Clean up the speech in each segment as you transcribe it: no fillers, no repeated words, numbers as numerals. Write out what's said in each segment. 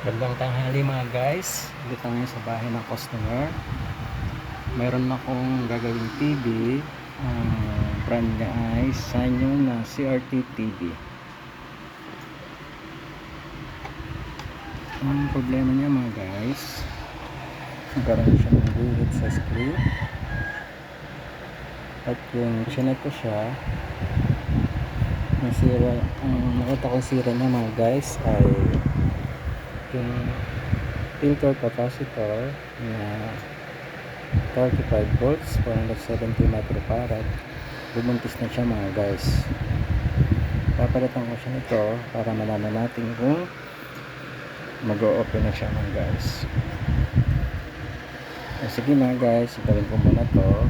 Gandang tanghali mga guys. Dito ngayon sa bahay ng customer. Mayroon akong gagawing TV. Ang brand niya ay Sanyo na CRT TV. Ang problema niya mga guys, nagkaroon siya ng guhit sa screen. At yung chinek ko siya, ang nakita kong sira niya mga guys ay yung filter capacitor na 35 volts 470 microfarad. Bumuntis na siya mga guys. Papalitan ko siya nito para malaman natin kung mag-o-open na siya mga guys. Sige mga guys, gawin ko muna to.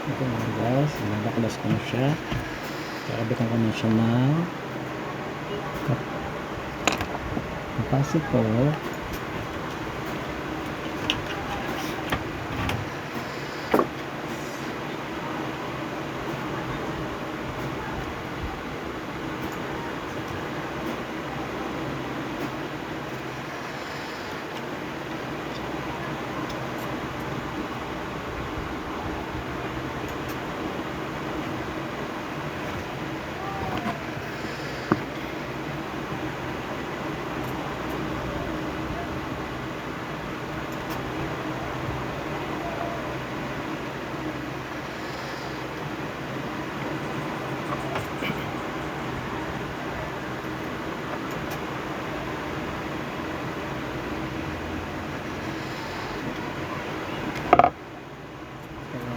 Ito mga guys, nabaklas ko na siya. Kakabitan ko na siya ng capacitor.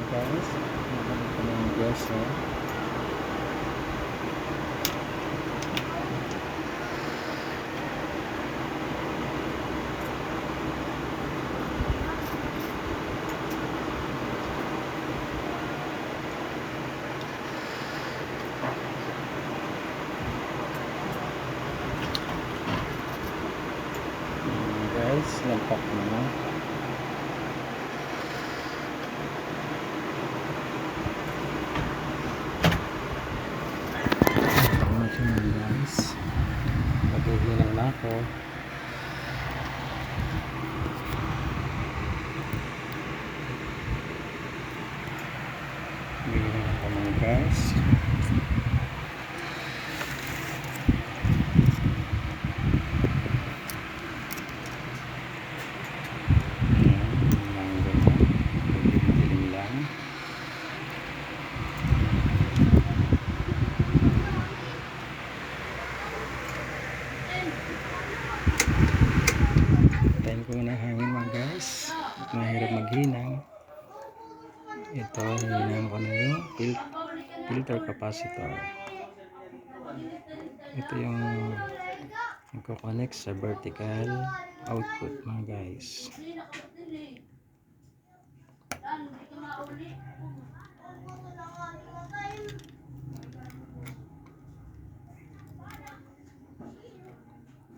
Guys, nabalik ko na yung gesso. Guys, lampak na. Guys, maghihilang na ako. Maghihilang ako mga guys. Tayin ko na hangin mga guys. Mahirap maghinang. Ito, hinang ko na yung filter capacitor. Ito yung nagko-connect sa vertical output mga guys.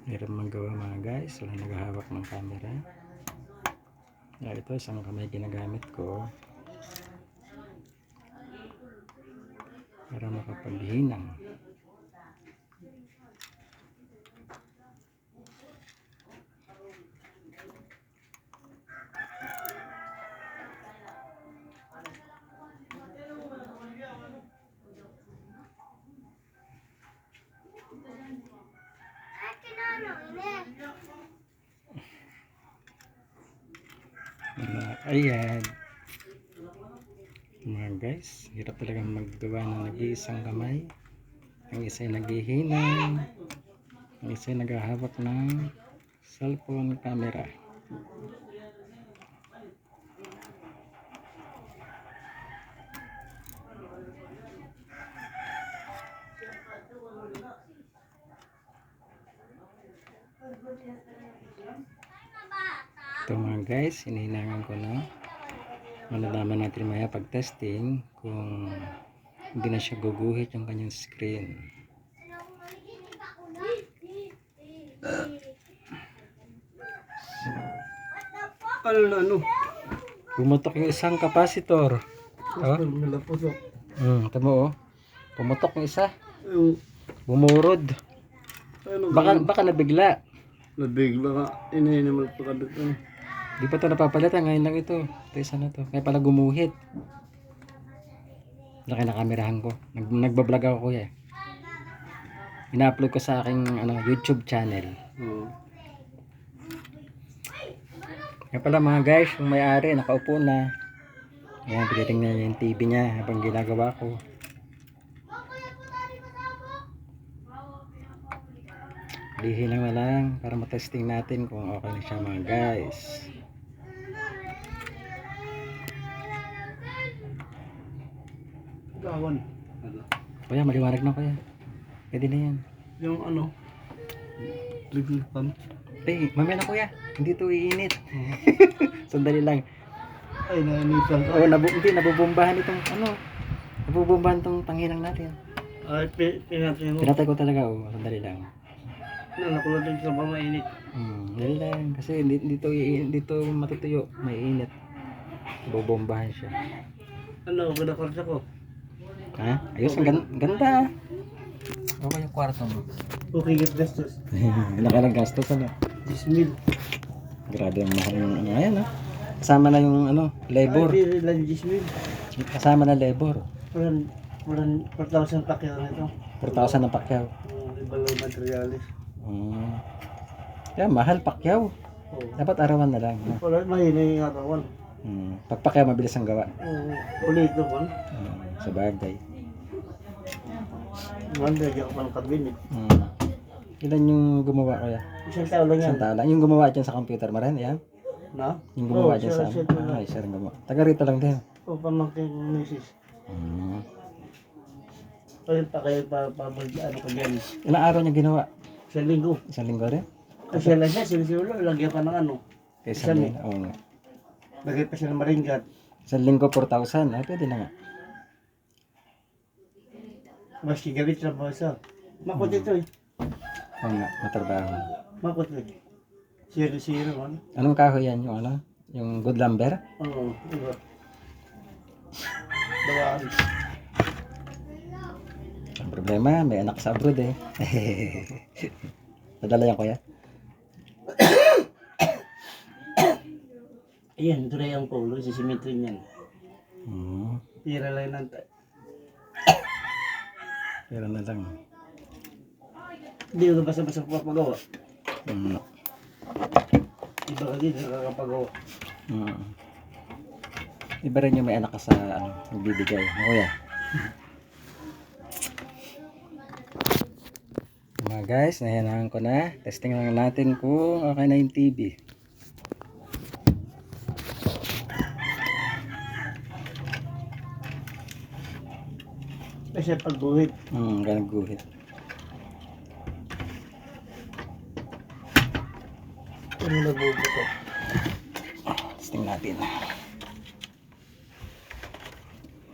Hirap magawa mga guys, walang naghahawak ng camera. Ito isang kamay ginagamit ko para makapaghinang. Ayan mga guys, hirap talaga maggawa ng nag-iisang kamay. Ang isa ay naghihinang, Ang isa naghahawak ng cellphone camera. Ito mga guys, hinihinangan ko na. Malalaman natin maya pag testing kung hindi na siya guguhit yung kanyang screen. Ano? Pumutok yung isang capacitor. Oh? Tama oh. Pumutok yung isa. Bumurod. Baka nabigla. Nabigla ka. Inahin naman pagkabit ko. Di pa ito napapalitan. Ngayon lang ito. Ito isa na to. Kaya pala gumuhit. Laki na kamerahan ko. Nagbablog ako kuya. Ina-upload ko sa aking YouTube channel. Kaya pala mga guys, yung may-ari nakaupo na. Ayan, pinitingnan niya yung TV niya habang ginagawa ko. Lihin lang na lang para matesting natin kung okay na siya mga guys. Gawan. Kuya, maliwanag na kuya. Pwede na yan. Yung liglipan. Mamaya na kuya. Hindi ito iinit. Sandali lang. Ay, nainitan ka. Oo, hindi, nabubombahan itong nabubombahan itong tanghinang natin. Ay, pinatay mo. Pinatay ko talaga, sandali lang. Nakulad din sa mga mainit. Dali lang. Kasi dito matutuyo. May init. Bubombahan siya. Ganda kwarta ko. Ha? Ayos, ang ganda. Okay yung kwarto mo. Okay, get gastos. Nakalang gastos, 10,000. Grabe ang mahal yung ayan, Kasama na yung labor. Ay, lang 10,000. Kasama na labor. 4,000 pakyaw nito. 4,000 ang pakyaw. Ibang materialis. Kaya mahal pakyaw. Dapat arawan na lang. Wala, mahina yung arawan. Pag pakyaw, mabilis ang gawa. Ulit ito po. Sa bagay. Lagyan ko pa ng kabinet. Ilan yung gumawa kaya? Isang tao lang yan. Isang tao lang. Yung gumawa dyan sa computer, maran yan? Na? Yung gumawa dyan sa siya rin gumawa. Taga rito lang din. O pamangkin ng misis. Ayun pa kayo pa dyan. Ilang araw niya ginawa? Isang linggo. Isang linggo rin? Kasi lang siya, sinusulo, lagyan pa ng Kaya isang linggo. Oo nga. Lagyan pa siya ng maringgat. Isang linggo 4,000. Ay, pwede na nga. Mas kigabit sa basa. Makot ito eh. Oo nga, matrabaho. Makot eh. Zero, Anong kahoy yan? Yung good lumber? Oo, diba? Dawaan. Ang problema, may anak sa abroad eh. Nadala yan kuya? Ayan, ito na yung polo, sisimitrin yan. Tira lang ng Pero na lang. Hindi ko basta-basta papagawa. Iba ka din, nakakapagawa. Iba rin yung may anak ka sa nagbibigay. Kuya. Mga guys, nahinahan ko na. Testing lang natin kung okay na yung TV. Kasi pagbuhit. Ganang guhit. Ano nabubuto? Testing natin.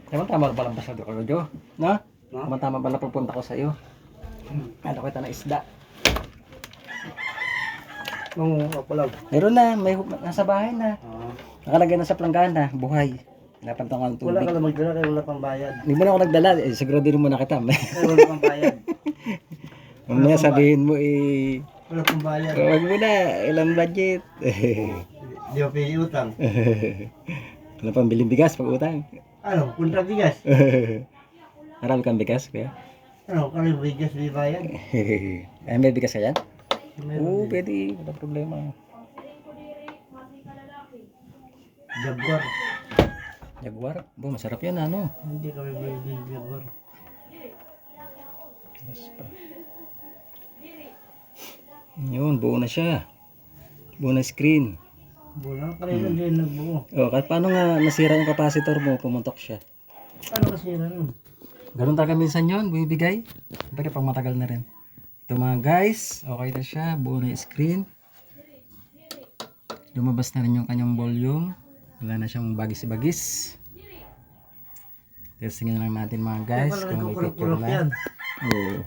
Tama ba lang basta ko, Jo? No? Tama ba lang pupunta ko sa iyo? Kala ko ito na isda. Nangunga pa lang. Meron na, nasa bahay na. Nakalagay na sa planggana, buhay. Napantang ang tubig. Wala ka lang magdala kaya wala pang bayad. Hindi mo na ako nagdala, siguro din mo na kita. Kaya wala pang bayad. Mamaya sabihin mo Wala pang bayad. Huwag mo na, ilang budget. Di ba pili utang? Ano pang biling bigas pag utang? Ano, kontra bigas? Marami kang bigas, kuya? Ano, kami bigas di bayad? Ay, may bigas ka yan? Oo, Meron din. pwede. Wala problema. Jaguar. Jaguar? Masarap yan, ano? Hindi kami pwede Jaguar. Yes pa. Yun, buo na siya. Buo na screen. Bulang kanina din nagbuo. O, kahit paano nga nasira yung capacitor mo, pumuntok siya. Ano kasi yun? Ganun talaga minsan yun, bibigay. Siyempre pang matagal na rin. Ito mga guys, okay na siya. Buo na yung screen. Lumabas na rin yung kanyang volume. Wala na siyang bagis-bagis. Testingin lang natin mga guys kung may picture na. Oo.